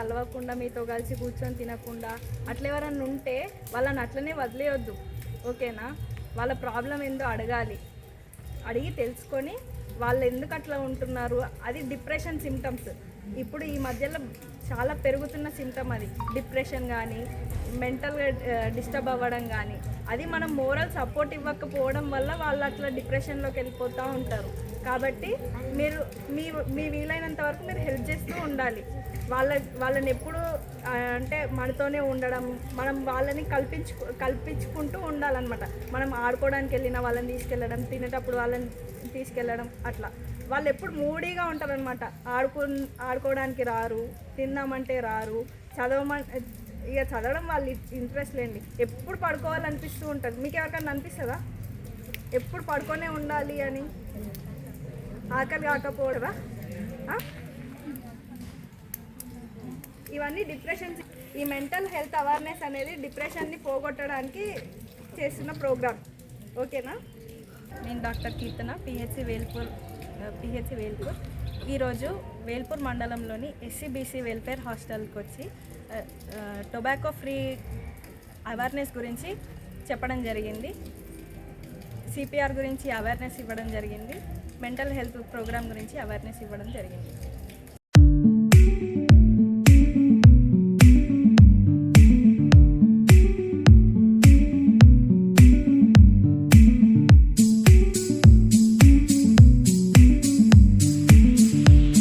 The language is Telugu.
కలవకుండా మీతో కలిసి కూర్చొని తినకుండా అట్లా ఎవరన్నా ఉంటే వాళ్ళని అట్లనే వదిలేయొద్దు, ఓకేనా? వాళ్ళ ప్రాబ్లం ఏందో అడగాలి, అడిగి తెలుసుకొని వాళ్ళు ఎందుకు అట్లా ఉంటున్నారు. అది డిప్రెషన్ సిమ్టమ్స్. ఇప్పుడు ఈ మధ్యలో చాలా పెరుగుతున్న సిమ్టమ్ అది, డిప్రెషన్ కానీ మెంటల్గా డిస్టర్బ్ అవ్వడం కానీ. అది మనం మోరల్ సపోర్ట్ ఇవ్వకపోవడం వల్ల వాళ్ళు అట్లా డిప్రెషన్లోకి వెళ్ళిపోతూ ఉంటారు. కాబట్టి మీరు మీ వీలైనంత వరకు మీరు హెల్ప్ చేస్తూ ఉండాలి. వాళ్ళని ఎప్పుడు అంటే మనతోనే ఉండడం, మనం వాళ్ళని కల్పించుకుంటూ ఉండాలన్నమాట. మనం ఆడుకోవడానికి వెళ్ళిన వాళ్ళని తీసుకెళ్ళడం, తినేటప్పుడు వాళ్ళని తీసుకెళ్ళడం, అట్లా. వాళ్ళు ఎప్పుడు మూడీగా ఉంటారనమాట. ఆడుకోవడానికి రారు, తిందామంటే రారు, ఇక చదవడం వాళ్ళ ఇంట్రెస్ట్ లేండి. ఎప్పుడు పడుకోవాలనిపిస్తూ ఉంటుంది. మీకు ఎవరికైనా అనిపిస్తుందా ఎప్పుడు పడుకొనే ఉండాలి అని? ఆకలి కాకపోవడరా? ఇవన్నీ డిప్రెషన్. ఈ మెంటల్ హెల్త్ అవేర్నెస్ అనేది డిప్రెషన్ని పోగొట్టడానికి చేస్తున్న ప్రోగ్రామ్, ఓకేనా? నేను డాక్టర్ కీర్తన, పిహెచ్సి వేల్పూర్. ఈరోజు వేల్పూర్ మండలంలోని ఎస్సీ/బీసీ వెల్ఫేర్ హాస్టల్కి వచ్చి టొబాకో ఫ్రీ అవేర్నెస్ గురించి చెప్పడం జరిగింది. సిపిఆర్ గురించి అవేర్నెస్ ఇవ్వడం జరిగింది. మెంటల్ హెల్త్ ప్రోగ్రామ్ గురించి అవేర్నెస్ ఇవ్వడం జరిగింది.